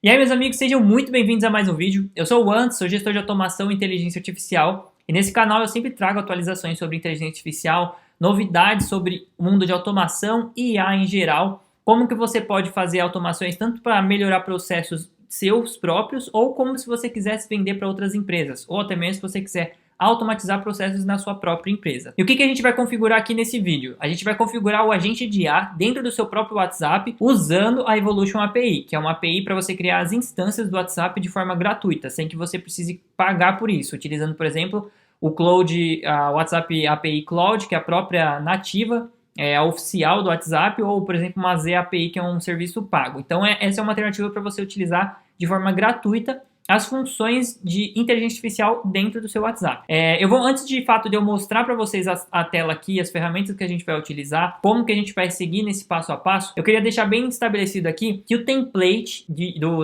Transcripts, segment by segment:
E aí, meus amigos, sejam muito bem-vindos a mais um vídeo. Eu sou o Anderson, sou gestor de automação e inteligência artificial, e nesse canal eu sempre trago atualizações sobre inteligência artificial, novidades sobre o mundo de automação e IA em geral, como que você pode fazer automações tanto para melhorar processos seus próprios, ou como se você quisesse vender para outras empresas, ou até mesmo se você quiser automatizar processos na sua própria empresa. E o que a gente vai configurar aqui nesse vídeo? A gente vai configurar o agente de IA dentro do seu próprio WhatsApp usando a Evolution API, que é uma API para você criar as instâncias do WhatsApp de forma gratuita, sem que você precise pagar por isso, utilizando, por exemplo, o Cloud, a WhatsApp API Cloud, que é a própria nativa, a oficial do WhatsApp, ou, por exemplo, uma Z API, que é um serviço pago. Então, essa é uma alternativa para você utilizar de forma gratuita as funções de inteligência artificial dentro do seu WhatsApp. Antes de fato de eu mostrar para vocês a tela aqui, as ferramentas que a gente vai utilizar, como que a gente vai seguir nesse passo a passo, eu queria deixar bem estabelecido aqui que o template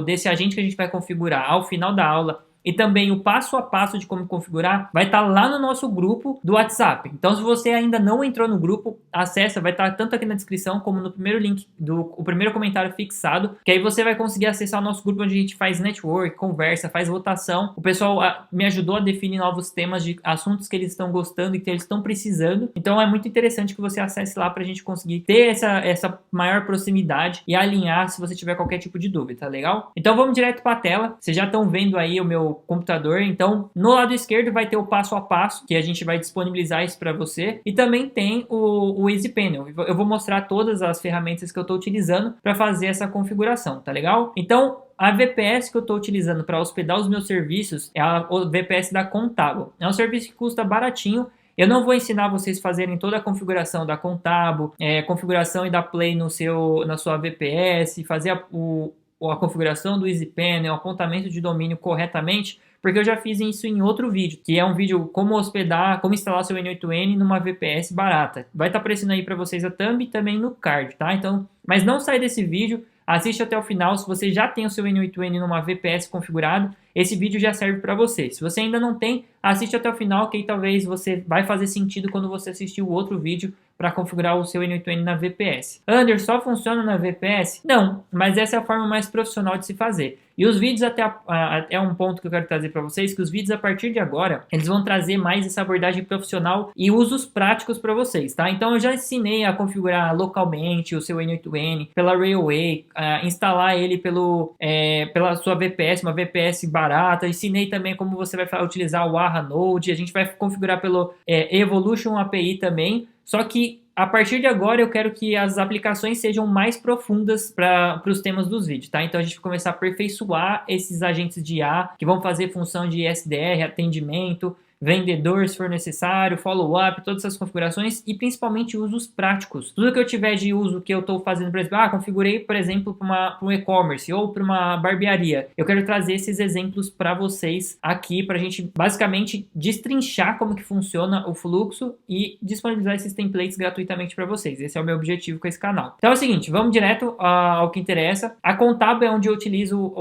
desse agente que a gente vai configurar ao final da aula e também o passo a passo de como configurar vai estar lá no nosso grupo do WhatsApp. Então, se você ainda não entrou no grupo, acessa, vai estar tanto aqui na descrição como no primeiro link, o primeiro comentário fixado, que aí você vai conseguir acessar o nosso grupo onde a gente faz network, conversa, faz votação. O pessoal me ajudou a definir novos temas de assuntos que eles estão gostando e que eles estão precisando. Então, é muito interessante que você acesse lá para a gente conseguir ter essa maior proximidade e alinhar se você tiver qualquer tipo de dúvida, tá legal? Então, vamos direto para a tela. Vocês já estão vendo aí o meu computador, então no lado esquerdo vai ter o passo a passo, que a gente vai disponibilizar isso para você, e também tem o Easy Panel. Eu vou mostrar todas as ferramentas que eu estou utilizando para fazer essa configuração, tá legal? Então, a VPS que eu estou utilizando para hospedar os meus serviços é a VPS da Contabo. É um serviço que custa baratinho. Eu não vou ensinar vocês a fazerem toda a configuração da Contabo, configuração e da Play na sua VPS, fazer a configuração do EasyPanel, o apontamento de domínio corretamente, porque eu já fiz isso em outro vídeo, que é um vídeo como instalar seu N8N numa VPS barata. Vai estar aparecendo aí para vocês a thumb e também no card, tá? Então, mas não sai desse vídeo, assiste até o final. Se você já tem o seu N8N numa VPS configurado, esse vídeo já serve para você. Se você ainda não tem, assiste até o final, que aí talvez vai fazer sentido quando você assistir o outro vídeo para configurar o seu N8N na VPS. Anderson, só funciona na VPS? Não, mas essa é a forma mais profissional de se fazer. E os vídeos até um ponto que eu quero trazer para vocês, que os vídeos a partir de agora, eles vão trazer mais essa abordagem profissional e usos práticos para vocês, tá? Então eu já ensinei a configurar localmente o seu N8N pela Railway, instalar ele pela sua VPS, uma VPS barata. Ensinei também como você vai utilizar o AHA Node, a gente vai configurar pelo Evolution API também, só que a partir de agora eu quero que as aplicações sejam mais profundas para os temas dos vídeos, tá? Então a gente vai começar a aperfeiçoar esses agentes de IA que vão fazer função de SDR, atendimento, vendedor se for necessário, follow-up, todas essas configurações e principalmente usos práticos. Tudo que eu tiver de uso que eu estou fazendo, por exemplo, configurei, por exemplo, para um e-commerce ou para uma barbearia. Eu quero trazer esses exemplos para vocês aqui, para a gente basicamente destrinchar como que funciona o fluxo e disponibilizar esses templates gratuitamente para vocês. Esse é o meu objetivo com esse canal. Então é o seguinte, vamos direto ao que interessa. A Contabo é onde eu utilizo,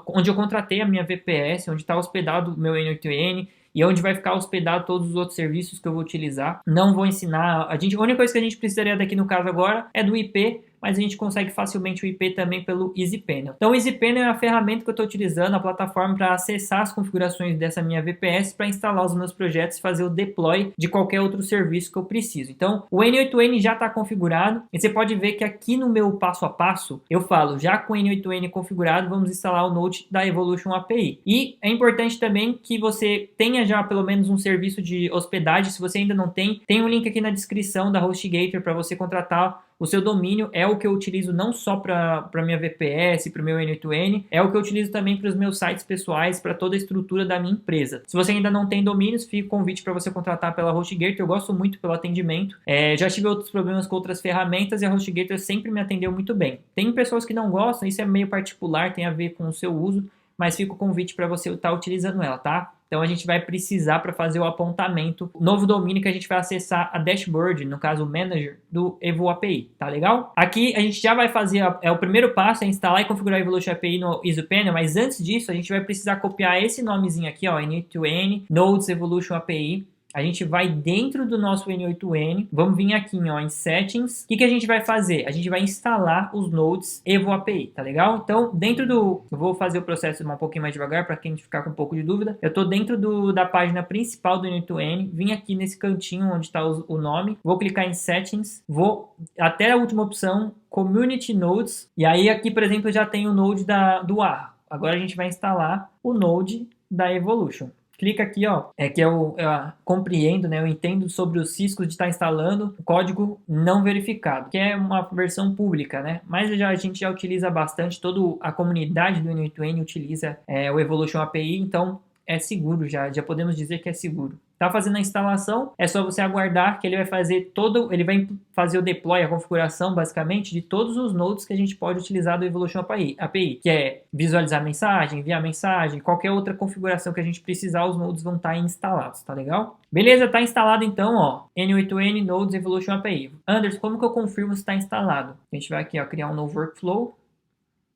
onde eu contratei a minha VPS, onde está hospedado o meu N8N, e onde vai ficar hospedado todos os outros serviços que eu vou utilizar. Não vou ensinar. A única coisa que a gente precisaria daqui no caso agora é do IP, mas a gente consegue facilmente o IP também pelo EasyPanel. Então o EasyPanel é a ferramenta que eu estou utilizando, a plataforma para acessar as configurações dessa minha VPS para instalar os meus projetos e fazer o deploy de qualquer outro serviço que eu preciso. Então o N8N já está configurado e você pode ver que aqui no meu passo a passo eu falo, já com o N8N configurado, vamos instalar o Node da Evolution API. E é importante também que você tenha já pelo menos um serviço de hospedagem. Se você ainda não tem um link aqui na descrição da HostGator para você contratar o seu domínio. É o que eu utilizo não só para minha VPS, para o meu N8N, é o que eu utilizo também para os meus sites pessoais, para toda a estrutura da minha empresa. Se você ainda não tem domínios, fica o convite para você contratar pela HostGator. Eu gosto muito pelo atendimento. Já tive outros problemas com outras ferramentas e a HostGator sempre me atendeu muito bem. Tem pessoas que não gostam, isso é meio particular, tem a ver com o seu uso, mas fica o convite para você estar utilizando ela, tá? Então a gente vai precisar para fazer o apontamento, novo domínio que a gente vai acessar a dashboard, no caso o manager do Evo API, tá legal? Aqui a gente já vai fazer, o primeiro passo é instalar e configurar a Evolution API no EasyPanel, mas antes disso a gente vai precisar copiar esse nomezinho aqui, ó, N8N Nodes Evolution API. a gente vai dentro do nosso N8N, vamos vir aqui ó, em Settings. O que a gente vai fazer? A gente vai instalar os nodes Evo API, tá legal? Então, dentro do... Eu vou fazer o processo um pouquinho mais devagar para quem ficar com um pouco de dúvida. Eu estou dentro da página principal do N8N, vim aqui nesse cantinho onde está o nome, vou clicar em Settings, vou até a última opção, Community Nodes, e aí aqui, por exemplo, já tem o node do ARRA. Agora a gente vai instalar o node da Evolution. Clica aqui, ó, que eu compreendo, né, eu entendo sobre os riscos de estar instalando código não verificado, que é uma versão pública, né, mas a gente já utiliza bastante, toda a comunidade do N8N utiliza o Evolution API, então é seguro, já podemos dizer que é seguro. Tá fazendo a instalação, é só você aguardar que ele vai fazer ele vai fazer o deploy, a configuração basicamente de todos os nodes que a gente pode utilizar do Evolution API, que é visualizar mensagem, enviar mensagem, qualquer outra configuração que a gente precisar, os nodes vão estar instalados, tá legal? Beleza, tá instalado então, ó, N8N Nodes Evolution API. Anderson, como que eu confirmo se está instalado? A gente vai aqui, ó, criar um novo workflow,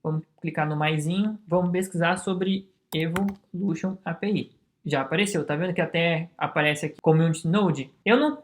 vamos clicar no maisinho, vamos pesquisar sobre Evolution API. Já apareceu, tá vendo que até aparece aqui Community Node?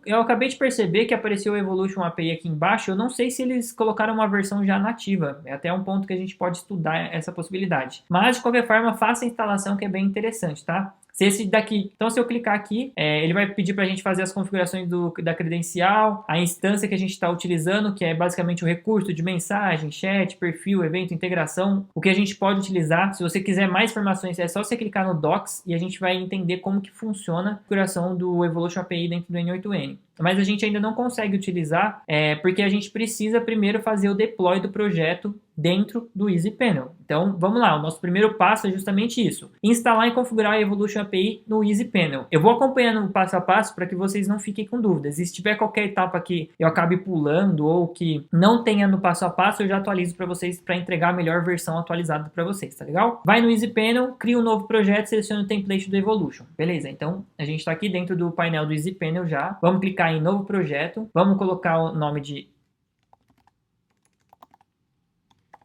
Eu acabei de perceber que apareceu o Evolution API aqui embaixo, eu não sei se eles colocaram uma versão já nativa, é até um ponto que a gente pode estudar essa possibilidade. Mas, de qualquer forma, faça a instalação que é bem interessante, tá? Se esse daqui, então se eu clicar aqui, ele vai pedir para a gente fazer as configurações da credencial, a instância que a gente está utilizando, que é basicamente o recurso de mensagem, chat, perfil, evento, integração, o que a gente pode utilizar. Se você quiser mais informações, é só você clicar no Docs e a gente vai entender como que funciona a configuração do Evolution API dentro do N8N. Mas a gente ainda não consegue utilizar, porque a gente precisa primeiro fazer o deploy do projeto dentro do EasyPanel. Então, vamos lá, o nosso primeiro passo é justamente isso. Instalar e configurar a Evolution API no EasyPanel. Eu vou acompanhando o passo a passo para que vocês não fiquem com dúvidas. E se tiver qualquer etapa que eu acabe pulando ou que não tenha no passo a passo, eu já atualizo para vocês para entregar a melhor versão atualizada para vocês, tá legal? Vai no EasyPanel, cria um novo projeto, seleciona o template do Evolution. Beleza, então a gente está aqui dentro do painel do EasyPanel já. Vamos clicar em novo projeto, vamos colocar o nome de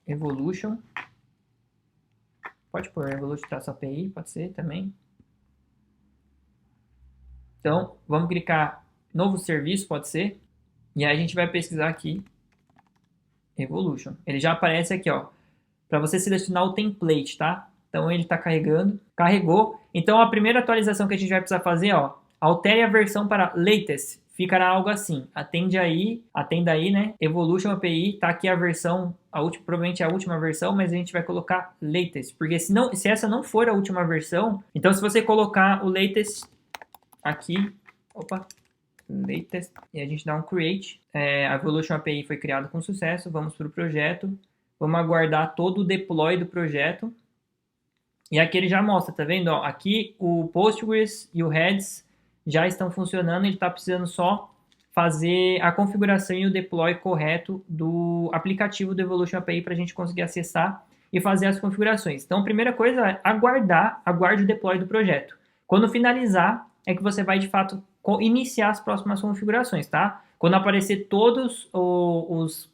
Evolution. Pode pôr Evolution-API, pode ser também. Então, vamos clicar novo serviço, pode ser. E aí a gente vai pesquisar aqui Evolution. Ele já aparece aqui, ó, para você selecionar o template, tá? Então ele está carregando, carregou. Então a primeira atualização que a gente vai precisar fazer, ó, altere a versão para latest. Ficará algo assim, atenda aí, né? Evolution API, tá aqui a versão, provavelmente a última versão, mas a gente vai colocar latest, porque se essa não for a última versão, então se você colocar o latest aqui, latest, e a gente dá um create, a Evolution API foi criada com sucesso, vamos para o projeto, vamos aguardar todo o deploy do projeto, e aqui ele já mostra, tá vendo? Ó, aqui o Postgres e o Heads já estão funcionando, ele está precisando só fazer a configuração e o deploy correto do aplicativo do Evolution API para a gente conseguir acessar e fazer as configurações. Então, a primeira coisa é aguarde o deploy do projeto. Quando finalizar, é que você vai, de fato, iniciar as próximas configurações, tá? Quando aparecer todos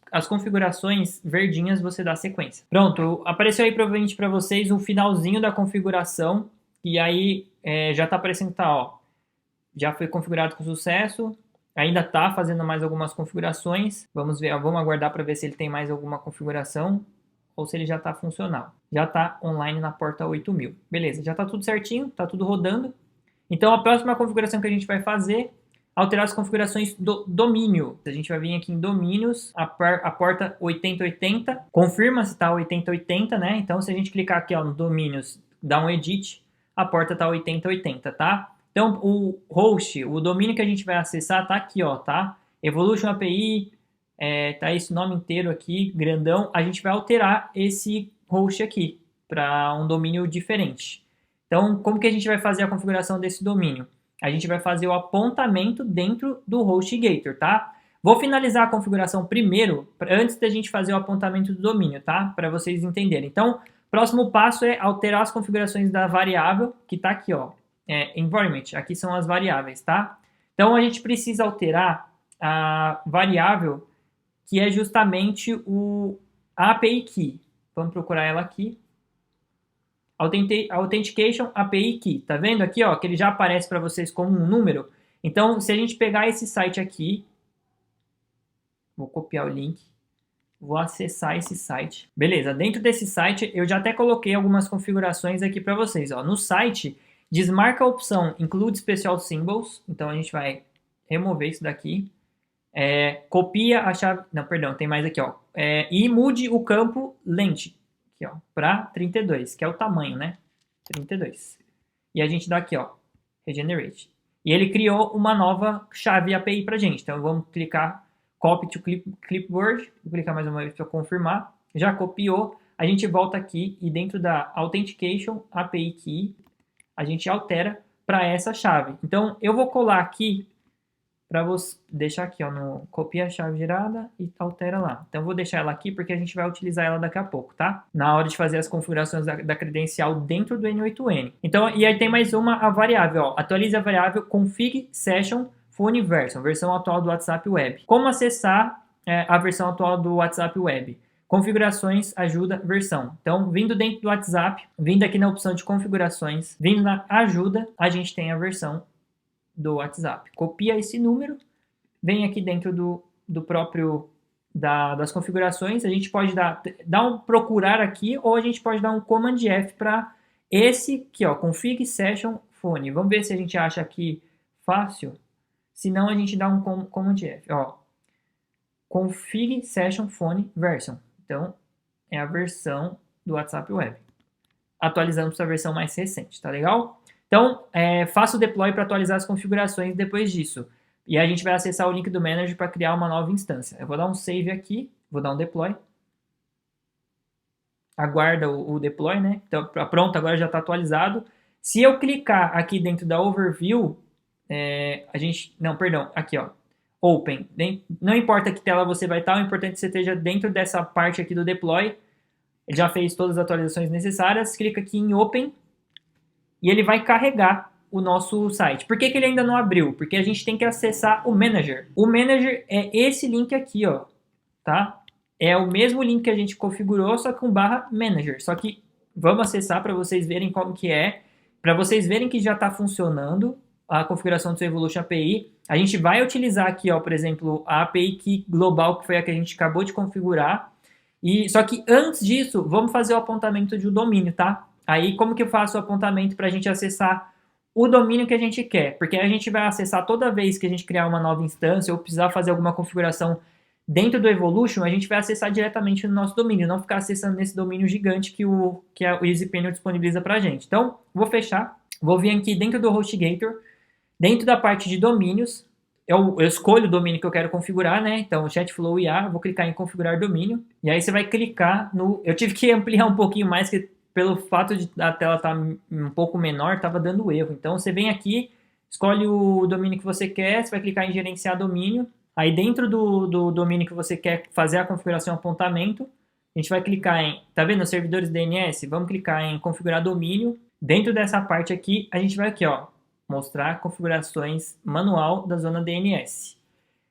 as configurações verdinhas, você dá sequência. Pronto, apareceu aí provavelmente para vocês o finalzinho da configuração, e aí já está aparecendo, tá, ó, já foi configurado com sucesso, ainda está fazendo mais algumas configurações. Vamos ver, vamos aguardar para ver se ele tem mais alguma configuração ou se ele já está funcional. Já está online na porta 8000. Beleza, já está tudo certinho, está tudo rodando. Então a próxima configuração que a gente vai fazer, alterar as configurações do domínio. A gente vai vir aqui em domínios, a porta 8080, confirma se está 8080, né? Então se a gente clicar aqui, ó, no domínios, dá um edit, a porta está 8080, tá? Então, o host, o domínio que a gente vai acessar tá aqui, ó, tá? Evolution API, tá esse nome inteiro aqui, grandão. A gente vai alterar esse host aqui para um domínio diferente. Então, como que a gente vai fazer a configuração desse domínio? A gente vai fazer o apontamento dentro do HostGator, tá? Vou finalizar a configuração primeiro, antes da gente fazer o apontamento do domínio, tá? Para vocês entenderem. Então, próximo passo é alterar as configurações da variável, que tá aqui, ó. Environment, aqui são as variáveis, tá? Então a gente precisa alterar a variável que é justamente a API Key. Vamos procurar ela aqui. Authentication API Key. Tá vendo aqui, ó, que ele já aparece para vocês como um número? Então, se a gente pegar esse site aqui, vou copiar o link, vou acessar esse site. Beleza, dentro desse site eu já até coloquei algumas configurações aqui para vocês. Ó. No site, desmarca a opção Include Special Symbols, então a gente vai remover isso daqui. Copia a chave, não, perdão, tem mais aqui, ó. E mude o campo lente, aqui, ó, para 32, que é o tamanho, né? 32. E a gente dá aqui, ó, Regenerate. E ele criou uma nova chave API pra gente. Então vamos clicar Copy to Clipboard, vou clicar mais uma vez para confirmar. Já copiou, a gente volta aqui e dentro da Authentication API Key, a gente altera para essa chave. Então eu vou colar aqui para você deixar aqui, ó, no copia a chave gerada e altera lá. Então, vou deixar ela aqui porque a gente vai utilizar ela daqui a pouco, tá? Na hora de fazer as configurações da credencial dentro do N8N. Então, e aí tem mais a variável, ó. Atualize a variável config session phone version, versão atual do WhatsApp Web. Como acessar a versão atual do WhatsApp Web? Configurações, ajuda, versão. Então, vindo dentro do WhatsApp, vindo aqui na opção de configurações, vindo na ajuda, a gente tem a versão do WhatsApp. Copia esse número, vem aqui dentro do próprio das configurações, a gente pode dar um procurar aqui ou a gente pode dar um Command F para esse aqui, ó, config session phone. Vamos ver se a gente acha aqui fácil. Se não, a gente dá um Command F, ó. Config session phone version. Então, é a versão do WhatsApp Web. Atualizamos para a versão mais recente, tá legal? Então, faça o deploy para atualizar as configurações depois disso. E a gente vai acessar o link do Manager para criar uma nova instância. Eu vou dar um save aqui, vou dar um deploy. Aguarda o deploy, né? Então, pronto, agora já está atualizado. Se eu clicar aqui dentro da Overview, aqui, ó. Open. Não importa que tela você vai estar, o importante é que você esteja dentro dessa parte aqui do deploy. Ele já fez todas as atualizações necessárias. Clica aqui em Open. E ele vai carregar o nosso site. Por que ele ainda não abriu? Porque a gente tem que acessar o Manager. O Manager é esse link aqui, ó, tá? É o mesmo link que a gente configurou, só que com /Manager. Só que vamos acessar para vocês verem como que é, para vocês verem que já está funcionando a configuração do seu Evolution API. A gente vai utilizar aqui, ó, por exemplo, a API Key global, que foi a que a gente acabou de configurar. Só que antes disso, vamos fazer o apontamento de um domínio, tá? Aí, como que eu faço o apontamento para a gente acessar o domínio que a gente quer? Porque a gente vai acessar toda vez que a gente criar uma nova instância ou precisar fazer alguma configuração dentro do Evolution, a gente vai acessar diretamente no nosso domínio, não ficar acessando nesse domínio gigante que o EasyPanel disponibiliza para a gente. Então, vou fechar, vou vir aqui dentro do HostGator, dentro da parte de domínios, eu escolho o domínio que eu quero configurar, né? Então, Chatflow IA, vou clicar em configurar domínio, e aí você vai clicar no... Eu tive que ampliar um pouquinho mais, que pelo fato de a tela estar um pouco menor, estava dando erro. Então, você vem aqui, escolhe o domínio que você quer, você vai clicar em gerenciar domínio. Aí, dentro do domínio que você quer fazer a configuração apontamento, a gente vai clicar em, tá vendo, servidores DNS? Vamos clicar em configurar domínio. Dentro dessa parte aqui, a gente vai aqui, ó, mostrar configurações manual da zona DNS.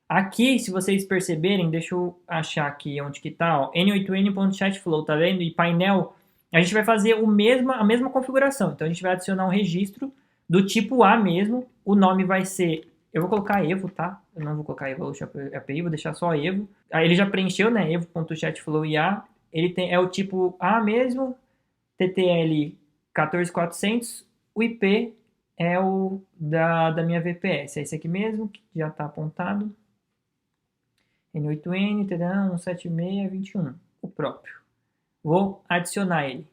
Aqui, se vocês perceberem, deixa eu achar aqui onde que tá, ó, n8n.chatflow, tá vendo? E painel... A gente vai fazer a mesma configuração. Então, a gente vai adicionar um registro do tipo A mesmo. O nome vai ser... Eu vou colocar Evo, tá? Eu não vou colocar Evolution API, vou deixar só Evo. Aí ele já preencheu, né? Evo.chatflow.ia. Ele é o tipo A mesmo. TTL 14400. O IP é o da minha VPS. É esse aqui mesmo, que já está apontado. N8N, 17621. O próprio. Vou adicionar ele.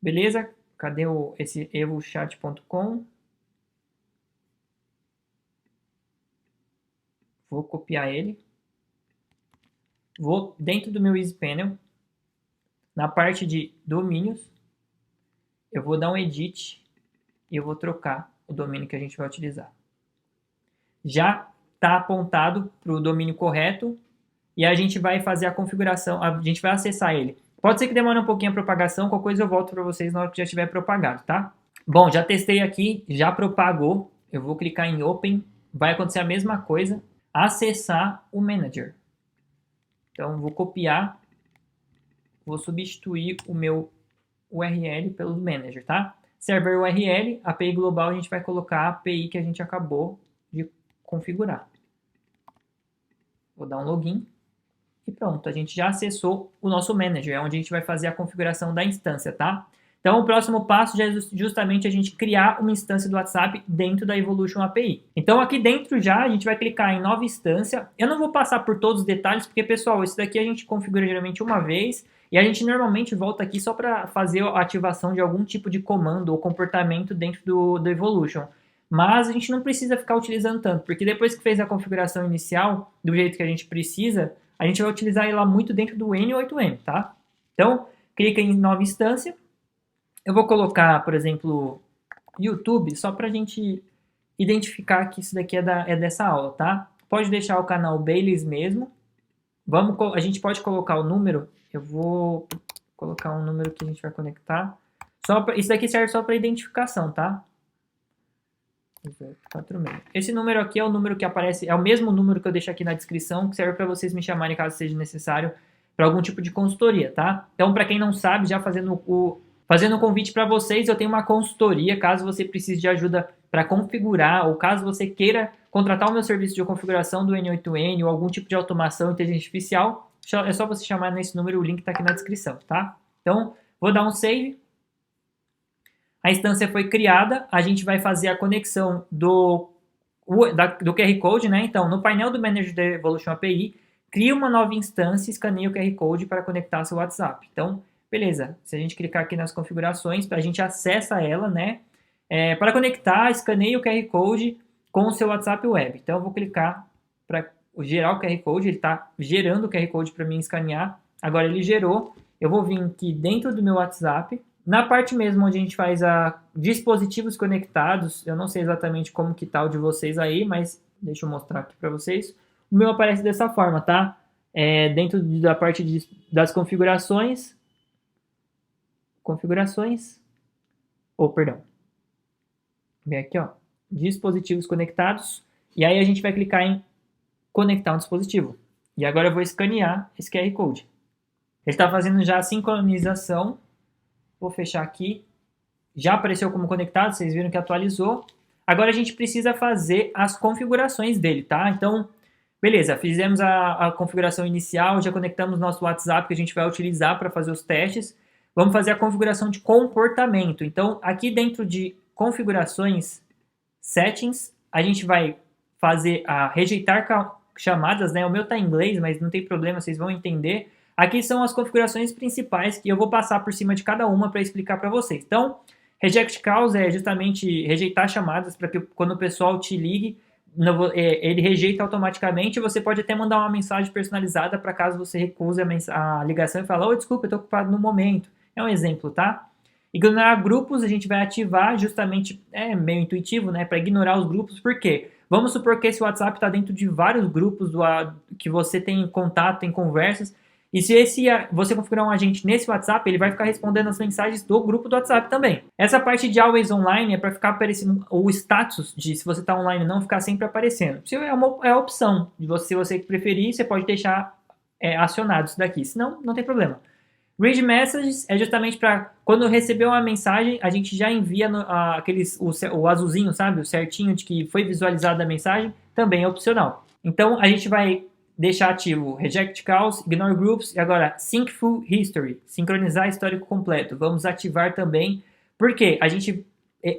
Beleza? Cadê esse evochat.com? Vou copiar ele. Vou dentro do meu EasyPanel. Na parte de domínios. Eu vou dar um edit. E eu vou trocar o domínio que a gente vai utilizar. Já está apontado para o domínio correto. E a gente vai fazer a configuração, a gente vai acessar ele. Pode ser que demore um pouquinho a propagação, qualquer coisa eu volto para vocês na hora que já estiver propagado, tá? Bom, já testei aqui, já propagou. Eu vou clicar em Open, vai acontecer a mesma coisa. Acessar o Manager. Então, vou copiar, vou substituir o meu URL pelo Manager, tá? Server URL, API global, a gente vai colocar a API que a gente acabou de configurar. Vou dar um login. E pronto, a gente já acessou o nosso manager, onde a gente vai fazer a configuração da instância, tá? Então, o próximo passo já é justamente a gente criar uma instância do WhatsApp dentro da Evolution API. Então, aqui dentro já, a gente vai clicar em nova instância. Eu não vou passar por todos os detalhes, porque, pessoal, isso daqui a gente configura geralmente uma vez, e a gente normalmente volta aqui só para fazer a ativação de algum tipo de comando ou comportamento dentro do Evolution. Mas a gente não precisa ficar utilizando tanto, porque depois que fez a configuração inicial, do jeito que a gente precisa, a gente vai utilizar ela muito dentro do N8N, tá? Então, clica em nova instância. Eu vou colocar, por exemplo, YouTube, só para a gente identificar que isso daqui é dessa aula, tá? Pode deixar o canal Baileys mesmo. A gente pode colocar o número. Eu vou colocar um número que a gente vai conectar. Isso daqui serve só para identificação, tá? 46. Esse número aqui é o número que aparece, é o mesmo número que eu deixo aqui na descrição, que serve para vocês me chamarem caso seja necessário para algum tipo de consultoria, tá? Então, para quem não sabe, já fazendo um convite para vocês, eu tenho uma consultoria, caso você precise de ajuda para configurar, ou caso você queira contratar o meu serviço de configuração do N8N, ou algum tipo de automação inteligência artificial, é só você chamar nesse número, o link está aqui na descrição, tá? Então, vou dar um save. A instância foi criada, a gente vai fazer a conexão do QR Code, né? Então, no painel do Manager da Evolution API, cria uma nova instância e escaneia o QR Code para conectar seu WhatsApp. Então, beleza. Se a gente clicar aqui nas configurações, a gente acessa ela, né? Para conectar, escaneia o QR Code com o seu WhatsApp Web. Então, eu vou clicar para gerar o QR Code. Ele está gerando o QR Code para mim escanear. Agora, ele gerou. Eu vou vir aqui dentro do meu WhatsApp. Na parte mesmo onde a gente faz dispositivos conectados, eu não sei exatamente como que tá o de vocês aí, mas deixa eu mostrar aqui para vocês. O meu aparece dessa forma, tá? Dentro da parte das configurações. Perdão. Vem aqui, ó. Dispositivos conectados. E aí a gente vai clicar em conectar um dispositivo. E agora eu vou escanear esse QR Code. Ele está fazendo já a sincronização. Vou fechar aqui. Já apareceu como conectado, vocês viram que atualizou. Agora a gente precisa fazer as configurações dele, tá? Então, beleza, fizemos a configuração inicial, já conectamos nosso WhatsApp que a gente vai utilizar para fazer os testes. Vamos fazer a configuração de comportamento. Então, aqui dentro de configurações, settings, a gente vai fazer a rejeitar chamadas, né? O meu tá em inglês, mas não tem problema, vocês vão entender. Aqui são as configurações principais que eu vou passar por cima de cada uma para explicar para vocês. Então, reject calls é justamente rejeitar chamadas para que quando o pessoal te ligue, ele rejeita automaticamente. Você pode até mandar uma mensagem personalizada para caso você recuse a ligação e fale: desculpa, eu estou ocupado no momento. É um exemplo, tá? Ignorar grupos, a gente vai ativar justamente, meio intuitivo, né? Para ignorar os grupos, por quê? Vamos supor que esse WhatsApp está dentro de vários grupos que você tem contato, tem conversas. E se você configurar um agente nesse WhatsApp, ele vai ficar respondendo as mensagens do grupo do WhatsApp também. Essa parte de Always Online é para ficar aparecendo o status de se você está online ou não, ficar sempre aparecendo. Isso é a opção. Se você preferir, você pode deixar acionado isso daqui. Senão, não tem problema. Read Messages é justamente para quando receber uma mensagem, a gente já envia o azulzinho, sabe? O certinho de que foi visualizada a mensagem, também é opcional. Então, a gente vai deixar ativo Reject Calls, Ignore Groups e agora Sync Full History, sincronizar histórico completo. Vamos ativar também, porque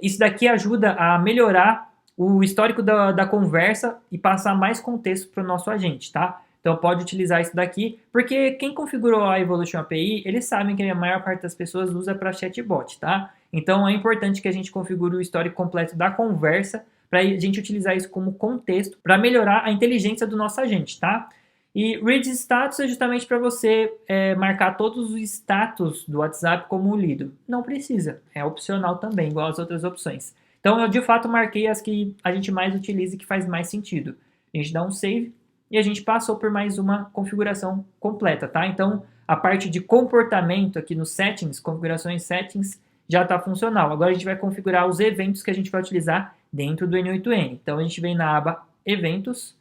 isso daqui ajuda a melhorar o histórico da conversa e passar mais contexto para o nosso agente, tá? Então pode utilizar isso daqui, porque quem configurou a Evolution API, eles sabem que a maior parte das pessoas usa para chatbot, tá? Então é importante que a gente configure o histórico completo da conversa para a gente utilizar isso como contexto para melhorar a inteligência do nosso agente, tá? E Read Status é justamente para você marcar todos os status do WhatsApp como lido. Não precisa, é opcional também, igual as outras opções. Então eu de fato marquei as que a gente mais utiliza e que faz mais sentido. A gente dá um save e a gente passou por mais uma configuração completa, tá? Então a parte de comportamento aqui no Settings, configurações Settings, já está funcional. Agora a gente vai configurar os eventos que a gente vai utilizar dentro do N8N. Então a gente vem na aba Eventos,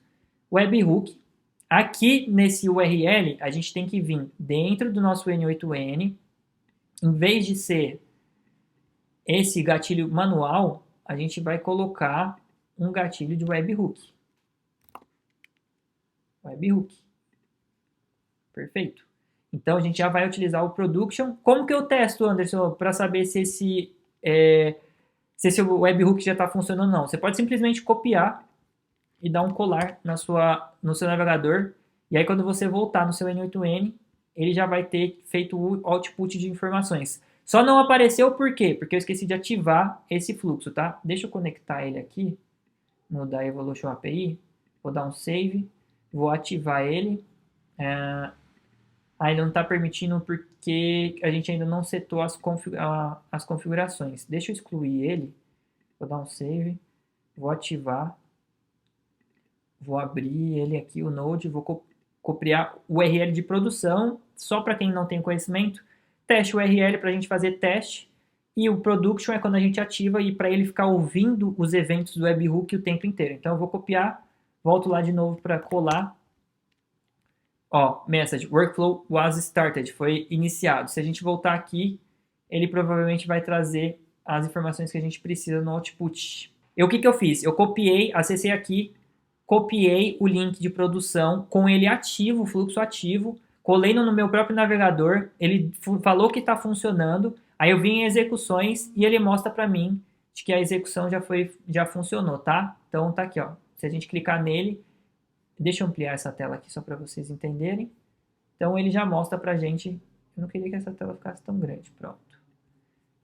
Webhook. Aqui nesse URL a gente tem que vir dentro do nosso N8N. Em vez de ser esse gatilho manual, a gente vai colocar um gatilho de webhook. Webhook. Perfeito. Então, a gente já vai utilizar o production. Como que eu testo, Anderson, para saber se esse webhook já está funcionando ou não? Você pode simplesmente copiar e dar um colar no seu navegador. E aí, quando você voltar no seu N8N, ele já vai ter feito o output de informações. Só não apareceu por quê? Porque eu esqueci de ativar esse fluxo, tá? Deixa eu conectar ele aqui no da Evolution API. Vou dar um save. Vou ativar ele. Ainda não está permitindo porque a gente ainda não setou as configurações. Deixa eu excluir ele. Vou dar um save. Vou ativar. Vou abrir ele aqui, o Node. Vou copiar o URL de produção. Só para quem não tem conhecimento. Teste URL para a gente fazer teste. E o production é quando a gente ativa e para ele ficar ouvindo os eventos do webhook o tempo inteiro. Então eu vou copiar. Volto lá de novo para colar. Ó, message, workflow was started, foi iniciado. Se a gente voltar aqui, ele provavelmente vai trazer as informações que a gente precisa no output. E o que eu fiz? Eu copiei, acessei aqui, copiei o link de produção com ele ativo, o fluxo ativo, colei no meu próprio navegador, ele falou que está funcionando, aí eu vim em execuções e ele mostra para mim de que a execução já funcionou, tá? Então tá aqui, ó. Se a gente clicar nele, deixa eu ampliar essa tela aqui só para vocês entenderem. Então ele já mostra pra gente, eu não queria que essa tela ficasse tão grande, pronto.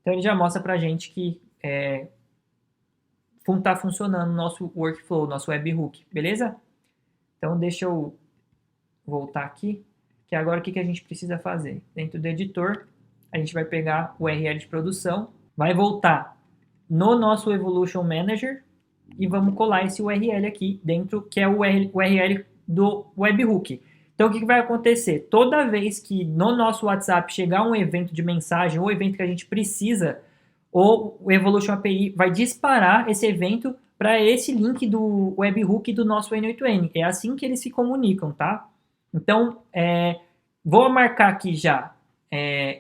Então ele já mostra pra gente que está funcionando o nosso workflow, nosso webhook, beleza? Então deixa eu voltar aqui, que agora o que a gente precisa fazer? Dentro do editor, a gente vai pegar o URL de produção, vai voltar no nosso Evolution Manager, e vamos colar esse URL aqui dentro, que é o URL do webhook. Então, o que vai acontecer? Toda vez que no nosso WhatsApp chegar um evento de mensagem ou evento que a gente precisa, o Evolution API vai disparar esse evento para esse link do webhook do nosso N8N. É assim que eles se comunicam, tá? Então, vou marcar aqui já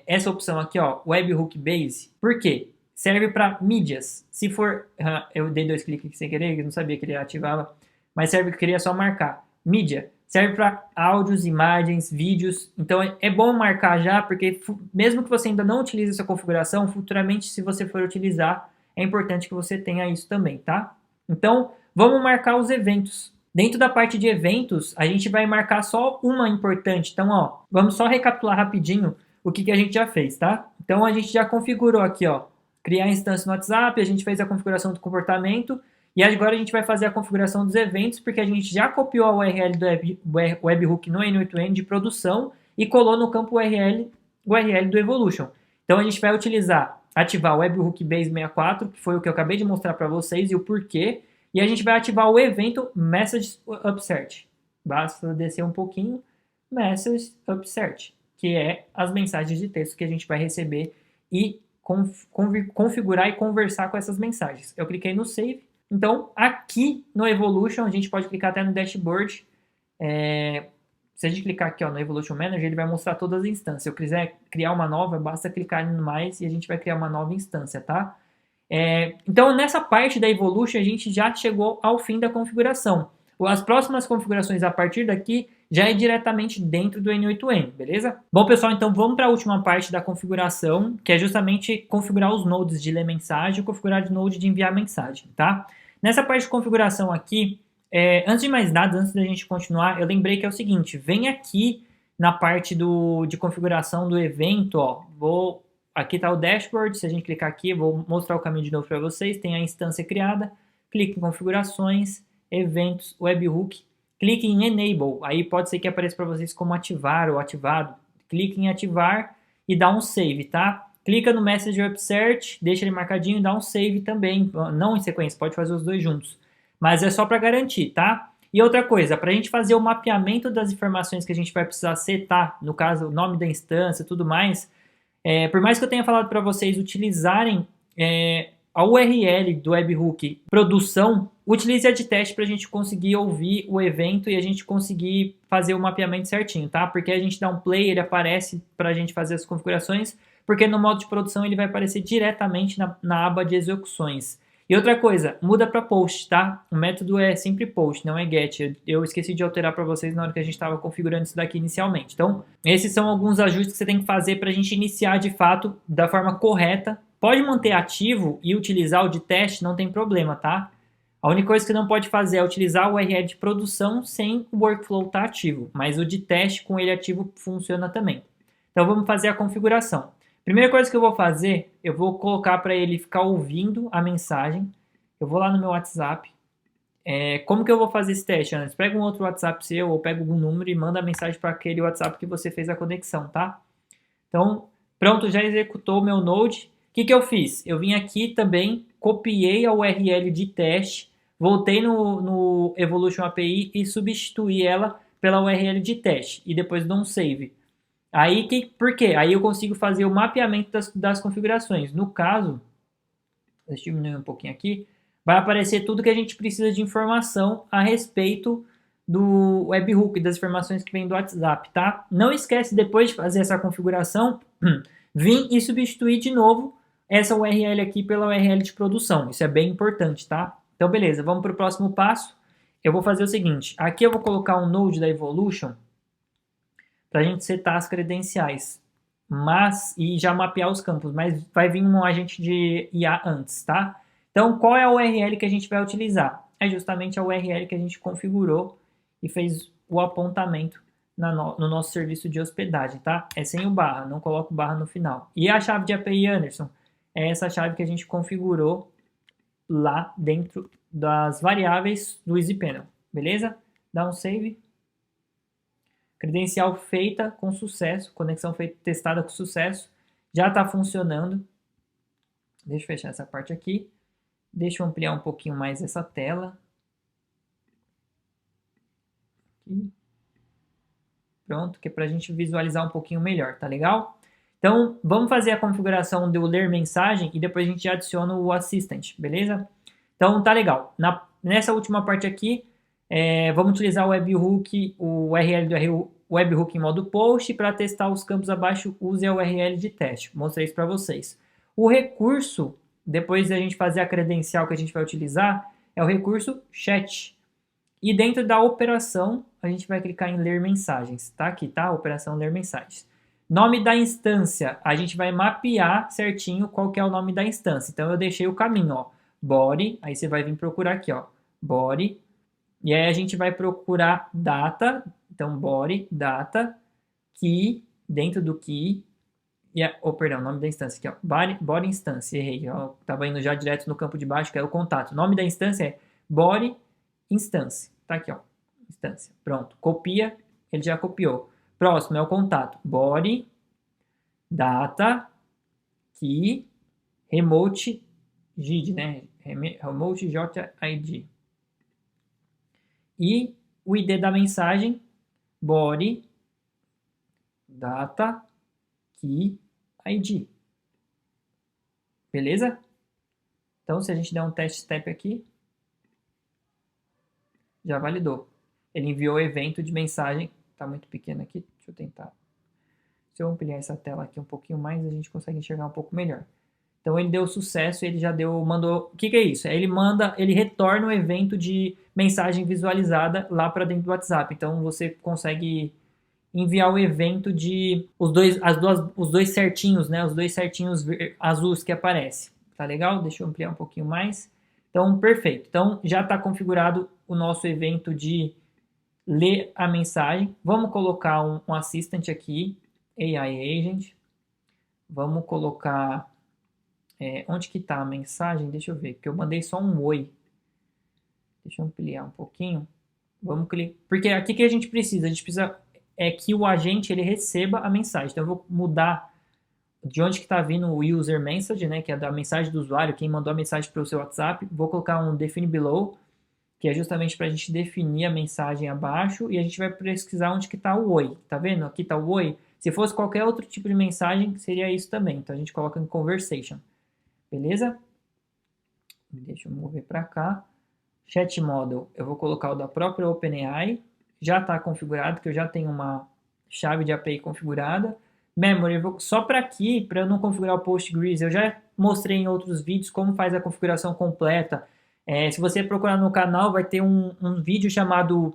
essa opção aqui, ó, webhook base. Por quê? Serve para mídias. Se for... eu dei 2 cliques sem querer, eu não sabia que ele ativava. Mas serve, eu queria só marcar. Mídia. Serve para áudios, imagens, vídeos. Então é bom marcar já, porque mesmo que você ainda não utilize essa configuração, futuramente, se você for utilizar, é importante que você tenha isso também, tá? Então, vamos marcar os eventos. Dentro da parte de eventos, a gente vai marcar só uma importante. Então, ó, vamos só recapitular rapidinho o que a gente já fez, tá? Então, a gente já configurou aqui, ó, criar instância no WhatsApp, a gente fez a configuração do comportamento e agora a gente vai fazer a configuração dos eventos porque a gente já copiou a URL do webhook no N8N de produção e colou no campo URL do Evolution. Então a gente vai ativar o webhook base 64, que foi o que eu acabei de mostrar para vocês e o porquê, e a gente vai ativar o evento message upsert. Basta descer um pouquinho, message upsert, que é as mensagens de texto que a gente vai receber e configurar e conversar com essas mensagens. Eu cliquei no Save. Então, aqui no Evolution, a gente pode clicar até no Dashboard. Se a gente clicar aqui ó, no Evolution Manager, ele vai mostrar todas as instâncias. Se eu quiser criar uma nova, basta clicar no mais e a gente vai criar uma nova instância, tá? Então, nessa parte da Evolution, a gente já chegou ao fim da configuração. As próximas configurações a partir daqui já é diretamente dentro do N8N, beleza? Bom, pessoal, então vamos para a última parte da configuração, que é justamente configurar os nodes de ler mensagem e configurar o node de enviar mensagem, tá? Nessa parte de configuração aqui, antes de mais nada, antes da gente continuar, eu lembrei que é o seguinte, vem aqui na parte de configuração do evento, ó, aqui está o dashboard, se a gente clicar aqui, vou mostrar o caminho de novo para vocês, tem a instância criada, clique em configurações, eventos, webhook, clique em Enable, aí pode ser que apareça para vocês como ativar ou ativado, clique em ativar e dá um save, tá? Clica no Message Upsert, deixa ele marcadinho e dá um save também, não em sequência, pode fazer os dois juntos, mas é só para garantir, tá? E outra coisa, para a gente fazer o mapeamento das informações que a gente vai precisar setar, no caso, o nome da instância e tudo mais, por mais que eu tenha falado para vocês utilizarem a URL do webhook produção, utilize a de teste para a gente conseguir ouvir o evento e a gente conseguir fazer o mapeamento certinho, tá? Porque a gente dá um play, ele aparece para a gente fazer as configurações, porque no modo de produção ele vai aparecer diretamente na aba de execuções. E outra coisa, muda para post, tá? O método é sempre post, não é get. Eu esqueci de alterar para vocês na hora que a gente estava configurando isso daqui inicialmente. Então, esses são alguns ajustes que você tem que fazer para a gente iniciar de fato da forma correta. Pode manter ativo e utilizar o de teste, não tem problema, tá? A única coisa que não pode fazer é utilizar o URL de produção sem o workflow estar ativo, mas o de teste com ele ativo funciona também. Então, vamos fazer a configuração. Primeira coisa que eu vou fazer, eu vou colocar para ele ficar ouvindo a mensagem. Eu vou lá no meu WhatsApp. Como que eu vou fazer esse teste, Anderson? Pega um outro WhatsApp seu ou pega algum número e manda a mensagem para aquele WhatsApp que você fez a conexão, tá? Então, pronto, já executou o meu Node. O que eu fiz? Eu vim aqui também, copiei a URL de teste, voltei no Evolution API e substituí ela pela URL de teste. E depois dou um save. Aí, por quê? Aí eu consigo fazer o mapeamento das configurações. No caso, deixa eu diminuir um pouquinho aqui, vai aparecer tudo que a gente precisa de informação a respeito do webhook, das informações que vem do WhatsApp, tá? Não esquece, depois de fazer essa configuração, vir e substituir de novo essa URL aqui pela URL de produção. Isso é bem importante, tá? Então, beleza, vamos para o próximo passo. Eu vou fazer o seguinte, aqui eu vou colocar um node da Evolution, para a gente setar as credenciais, e já mapear os campos, mas vai vir um agente de IA antes, tá? Então, qual é a URL que a gente vai utilizar? É justamente a URL que a gente configurou e fez o apontamento no nosso serviço de hospedagem, tá? É sem o barra, não coloco barra no final. E a chave de API, Anderson, é essa chave que a gente configurou lá dentro das variáveis do EasyPanel, beleza? Dá um save. Credencial feita com sucesso, conexão feita, testada com sucesso, já está funcionando. Deixa eu fechar essa parte aqui. Deixa eu ampliar um pouquinho mais essa tela. Aqui. Pronto, que é para a gente visualizar um pouquinho melhor, tá legal? Então, vamos fazer a configuração do ler mensagem e depois a gente adiciona o assistant, beleza? Então, tá legal. Nessa última parte aqui, vamos utilizar o webhook, o URL do webhook em modo post. Para testar os campos abaixo, use a URL de teste. Mostrei isso para vocês. O recurso, depois da gente fazer a credencial que a gente vai utilizar, é o recurso chat. E dentro da operação, a gente vai clicar em ler mensagens. Tá aqui, tá? Operação ler mensagens. Nome da instância, a gente vai mapear certinho qual que é o nome da instância. Então, eu deixei o caminho, ó. Body, aí você vai vir procurar aqui, ó. Body. E aí a gente vai procurar data, então body, data, key, dentro do key, perdão, nome da instância aqui, ó, body instância, errei, ó, tava indo já direto no campo de baixo, que é o contato. O nome da instância é body instância, tá aqui, ó, instância, pronto, copia, ele já copiou. Próximo é o contato, body, data, key, remote, JID, né, remote JID. E o ID da mensagem, body, data, key, ID. Beleza? Então, se a gente der um test step aqui, já validou. Ele enviou o evento de mensagem. Está muito pequeno aqui. Deixa eu tentar. Se eu ampliar essa tela aqui um pouquinho mais, a gente consegue enxergar um pouco melhor. Então, ele deu sucesso, ele já mandou... O que é isso? Ele retorna o evento de mensagem visualizada lá para dentro do WhatsApp. Então, você consegue enviar o evento de os dois certinhos, né? Os dois certinhos azuis que aparecem. Tá legal? Deixa eu ampliar um pouquinho mais. Então, perfeito. Então, já está configurado o nosso evento de ler a mensagem. Vamos colocar um assistant aqui, AI Agent. Vamos colocar... onde que está a mensagem? Deixa eu ver, porque eu mandei só um oi. Deixa eu ampliar um pouquinho. Vamos clicar. Porque aqui que a gente precisa? A gente precisa que o agente ele receba a mensagem. Então eu vou mudar de onde que está vindo o user message, né? Que é da mensagem do usuário, quem mandou a mensagem para o seu WhatsApp. Vou colocar um define below, que é justamente para a gente definir a mensagem abaixo. E a gente vai pesquisar onde que está o oi. Tá vendo? Aqui está o oi. Se fosse qualquer outro tipo de mensagem, seria isso também. Então a gente coloca em conversation. Beleza? Deixa eu mover para cá. Chat Model, eu vou colocar o da própria OpenAI. Já está configurado, que eu já tenho uma chave de API configurada. Memory, eu vou, só para aqui, para eu não configurar o Postgres, eu já mostrei em outros vídeos como faz a configuração completa. Se você procurar no canal, vai ter um vídeo chamado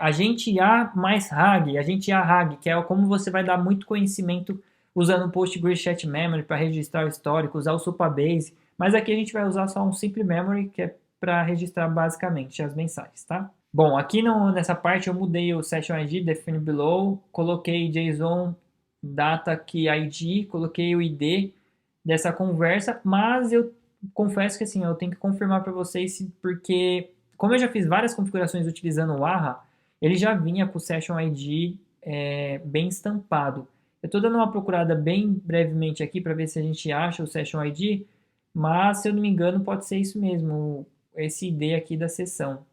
Agente IA mais RAG, Agente IA RAG, que é como você vai dar muito conhecimento usando o Postgres Chat Memory para registrar o histórico, usar o Supabase. Mas aqui a gente vai usar só um Simple Memory, que é para registrar basicamente as mensagens, tá? Bom, aqui nessa parte eu mudei o Session ID, Define Below, coloquei JSON Data Key ID, coloquei o ID dessa conversa, mas eu confesso que assim, eu tenho que confirmar para vocês, porque como eu já fiz várias configurações utilizando o AHA, ele já vinha com o Session ID bem estampado. Eu estou dando uma procurada bem brevemente aqui para ver se a gente acha o Session ID, mas se eu não me engano pode ser isso mesmo, esse ID aqui da sessão.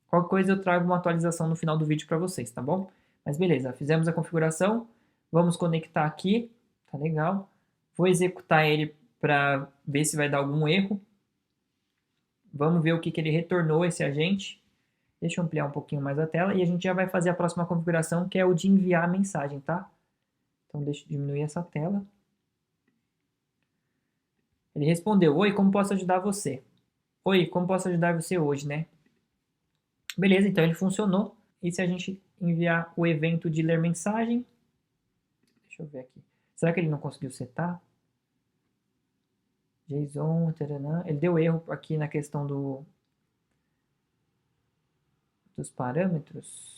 Qualquer coisa eu trago uma atualização no final do vídeo para vocês, tá bom? Mas beleza, fizemos a configuração, vamos conectar aqui, tá legal. Vou executar ele para ver se vai dar algum erro. Vamos ver o que ele retornou, esse agente. Deixa eu ampliar um pouquinho mais a tela e a gente já vai fazer a próxima configuração, que é o de enviar a mensagem, tá? Então deixa eu diminuir essa tela. Ele respondeu: oi, como posso ajudar você? Oi, como posso ajudar você hoje, né? Beleza, então ele funcionou. E se a gente enviar o evento de ler mensagem? Deixa eu ver aqui. Será que ele não conseguiu setar? JSON, taranã. Ele deu erro aqui na questão dos parâmetros.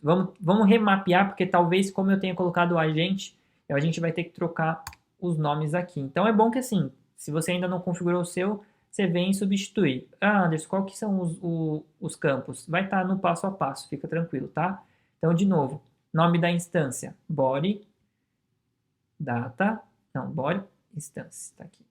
Vamos remapear, porque talvez, como eu tenha colocado o agente, a gente vai ter que trocar os nomes aqui. Então é bom que assim, se você ainda não configurou o seu, você vem substituir. Ah, Anderson, qual que são os campos? Vai estar no passo a passo, fica tranquilo, tá? Então, de novo, nome da instância, body, data, não, body, instance, tá aqui.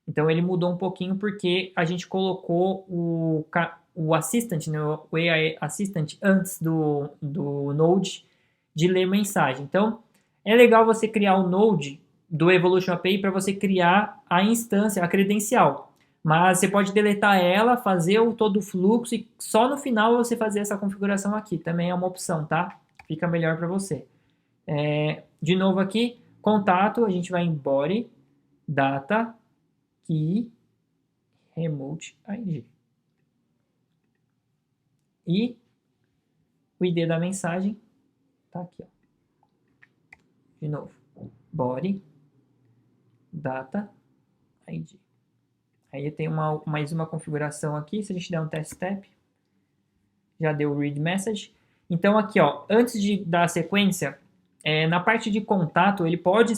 Então, ele mudou um pouquinho porque a gente colocou o Assistant, né, o AI Assistant, antes do Node de ler mensagem. Então, é legal você criar o Node do Evolution API para você criar a instância, a credencial. Mas você pode deletar ela, fazer todo o fluxo e só no final você fazer essa configuração aqui. Também é uma opção, tá? Fica melhor para você. De novo aqui, contato, a gente vai em body, data, key, remote ID. E o ID da mensagem tá aqui, ó. De novo, body, data, ID. Aí tem mais uma configuração aqui, se a gente der um test step, já deu o read message. Então aqui, ó, antes de dar a sequência, na parte de contato, ele pode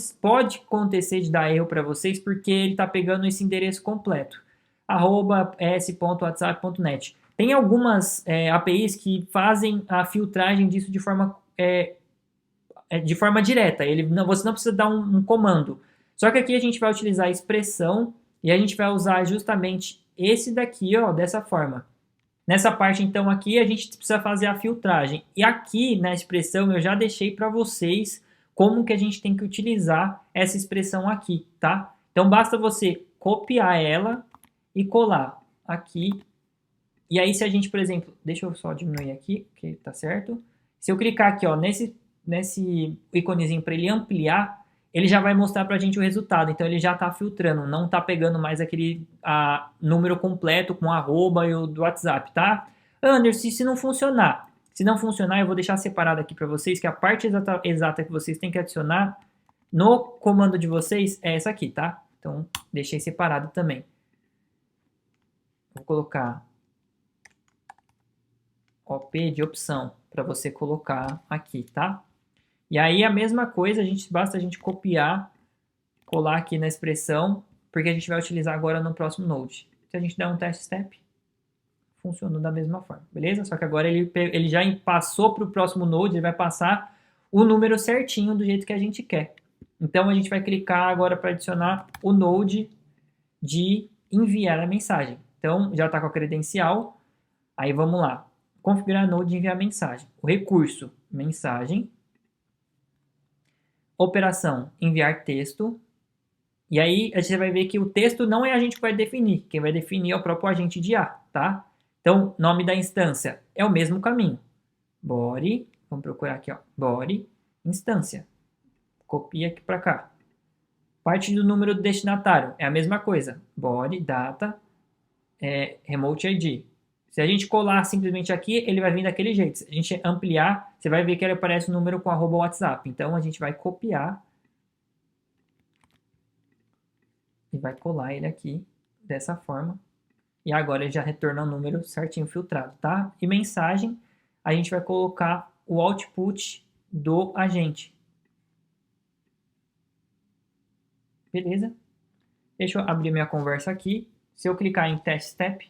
acontecer de dar erro para vocês, porque ele está pegando esse endereço completo, @s.whatsapp.net. Tem algumas APIs que fazem a filtragem disso de forma direta. Você não precisa dar um comando. Só que aqui a gente vai utilizar a expressão e a gente vai usar justamente esse daqui, ó, dessa forma. Nessa parte, então, aqui a gente precisa fazer a filtragem. E aqui na expressão eu já deixei para vocês como que a gente tem que utilizar essa expressão aqui, tá? Então basta você copiar ela e colar aqui. E aí se a gente, por exemplo, deixa eu só diminuir aqui, que tá certo. Se eu clicar aqui, ó, nesse íconezinho para ele ampliar, ele já vai mostrar para a gente o resultado. Então ele já está filtrando, não está pegando mais aquele número completo com arroba e o do WhatsApp, tá? Anderson, se não funcionar, eu vou deixar separado aqui para vocês que a parte exata que vocês têm que adicionar no comando de vocês é essa aqui, tá? Então deixei separado também. Vou colocar OP de opção para você colocar aqui, tá? E aí a mesma coisa, basta a gente copiar, colar aqui na expressão, porque a gente vai utilizar agora no próximo Node. Se a gente der um test step, funcionou da mesma forma, beleza? Só que agora ele já passou para o próximo Node, ele vai passar o número certinho do jeito que a gente quer. Então a gente vai clicar agora para adicionar o Node de enviar a mensagem. Então já está com a credencial, aí vamos lá. Configurar Node de enviar mensagem. O recurso, mensagem. Operação, enviar texto. E aí você vai ver que o texto não é a gente que vai definir. Quem vai definir é o próprio agente de IA, tá? Então, nome da instância é o mesmo caminho. Body, vamos procurar aqui, ó. Body, instância. Copia aqui para cá. Parte do número do destinatário é a mesma coisa. Body, data, remote ID. Se a gente colar simplesmente aqui, ele vai vir daquele jeito. Se a gente ampliar, você vai ver que ele aparece o número com @WhatsApp. Então, a gente vai copiar e vai colar ele aqui dessa forma. E agora ele já retorna o número certinho filtrado, tá? E mensagem, a gente vai colocar o output do agente. Beleza? Deixa eu abrir minha conversa aqui. Se eu clicar em Test Step,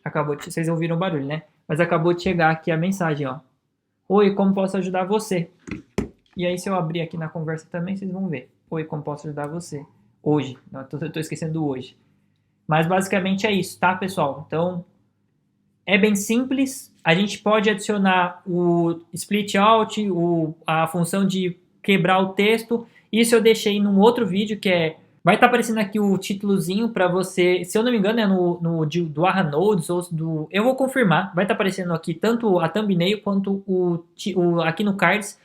acabou de... Vocês ouviram o barulho, né? Mas acabou de chegar aqui a mensagem, ó. Oi, como posso ajudar você? E aí, se eu abrir aqui na conversa também, vocês vão ver. Oi, como posso ajudar você? Hoje. Não, eu tô esquecendo do hoje. Mas basicamente é isso, tá, pessoal? Então, é bem simples. A gente pode adicionar o split out, a função de quebrar o texto. Isso eu deixei num outro vídeo que é... Vai estar aparecendo aqui o títulozinho para você, se eu não me engano é do Arra Nodes ou do... Eu vou confirmar, vai estar aparecendo aqui tanto a thumbnail quanto aqui no cards,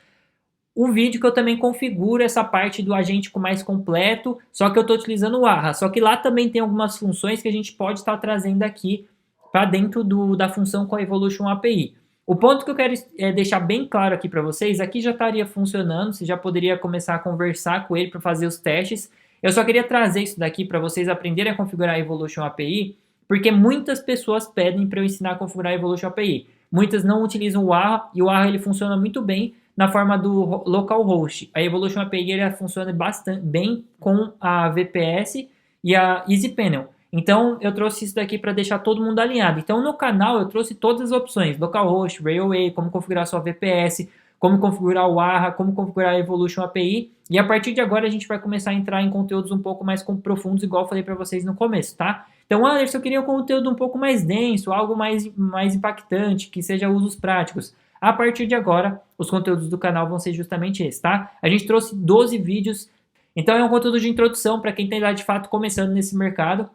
o vídeo que eu também configuro essa parte do agente mais completo, só que eu estou utilizando o Arra. Só que lá também tem algumas funções que a gente pode estar trazendo aqui para dentro da função com a Evolution API. O ponto que eu quero deixar bem claro aqui para vocês, aqui já estaria funcionando, você já poderia começar a conversar com ele para fazer os testes. Eu só queria trazer isso daqui para vocês aprenderem a configurar a Evolution API, porque muitas pessoas pedem para eu ensinar a configurar a Evolution API. Muitas não utilizam o Arra, e o Arra ele funciona muito bem na forma do localhost. A Evolution API ele funciona bastante bem com a VPS e a EasyPanel. Então, eu trouxe isso daqui para deixar todo mundo alinhado. Então, no canal, eu trouxe todas as opções. Localhost, Railway, como configurar sua VPS, como configurar o Arra, como configurar a Evolution API. E a partir de agora, a gente vai começar a entrar em conteúdos um pouco mais profundos, igual eu falei para vocês no começo, tá? Então, Anderson, eu queria um conteúdo um pouco mais denso, algo mais impactante, que seja usos práticos. A partir de agora, os conteúdos do canal vão ser justamente esses, tá? A gente trouxe 12 vídeos. Então, é um conteúdo de introdução para quem está lá de fato começando nesse mercado.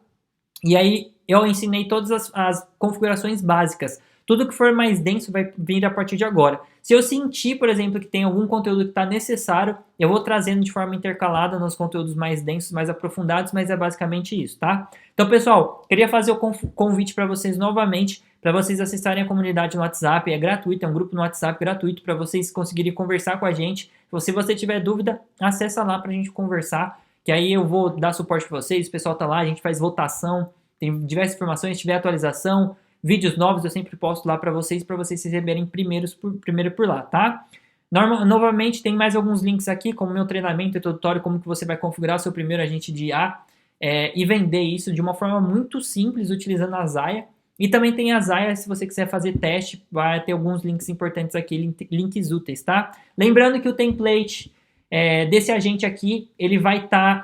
E aí eu ensinei todas as configurações básicas. Tudo que for mais denso vai vir a partir de agora. Se eu sentir, por exemplo, que tem algum conteúdo que está necessário, eu vou trazendo de forma intercalada nos conteúdos mais densos, mais aprofundados, mas é basicamente isso, tá? Então, pessoal, queria fazer o convite para vocês novamente, para vocês acessarem a comunidade no WhatsApp. É gratuito, é um grupo no WhatsApp gratuito para vocês conseguirem conversar com a gente. Se você tiver dúvida, acessa lá para a gente conversar, que aí eu vou dar suporte para vocês, o pessoal tá lá, a gente faz votação, tem diversas informações, se tiver atualização, vídeos novos eu sempre posto lá para vocês receberem primeiro por lá, tá? Novamente, tem mais alguns links aqui, como meu treinamento introdutório, como que você vai configurar o seu primeiro agente de IA e vender isso de uma forma muito simples, utilizando a Zaya. E também tem a Zaya, se você quiser fazer teste, vai ter alguns links importantes aqui, links úteis, tá? Lembrando que o template desse agente aqui, ele vai estar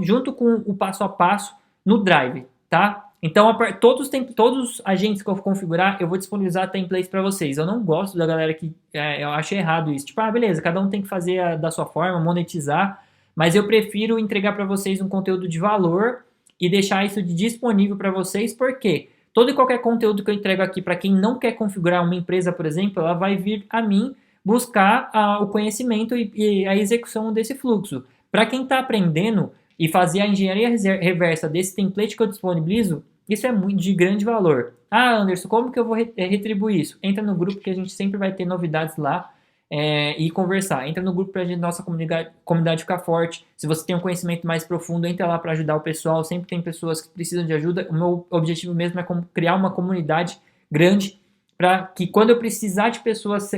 junto com o passo a passo no Drive, tá? Então, todos os agentes que eu configurar, eu vou disponibilizar templates para vocês. Eu não gosto da galera que... eu acho errado isso. Tipo, beleza, cada um tem que fazer da sua forma, monetizar, mas eu prefiro entregar para vocês um conteúdo de valor e deixar isso disponível para vocês, porque todo e qualquer conteúdo que eu entrego aqui para quem não quer configurar uma empresa, por exemplo, ela vai vir a mim buscar o conhecimento e a execução desse fluxo. Para quem está aprendendo e fazer a engenharia reversa desse template que eu disponibilizo, isso é muito de grande valor. Anderson, como que eu vou retribuir isso? Entra no grupo que a gente sempre vai ter novidades lá e conversar. Entra no grupo para a nossa comunidade ficar forte. Se você tem um conhecimento mais profundo, entra lá para ajudar o pessoal. Sempre tem pessoas que precisam de ajuda. O meu objetivo mesmo é criar uma comunidade grande para que quando eu precisar de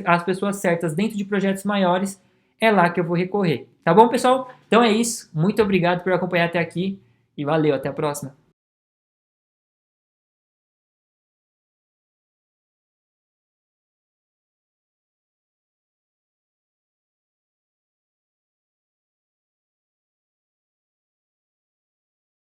as pessoas certas dentro de projetos maiores, é lá que eu vou recorrer. Tá bom, pessoal? Então é isso. Muito obrigado por acompanhar até aqui e valeu. Até a próxima.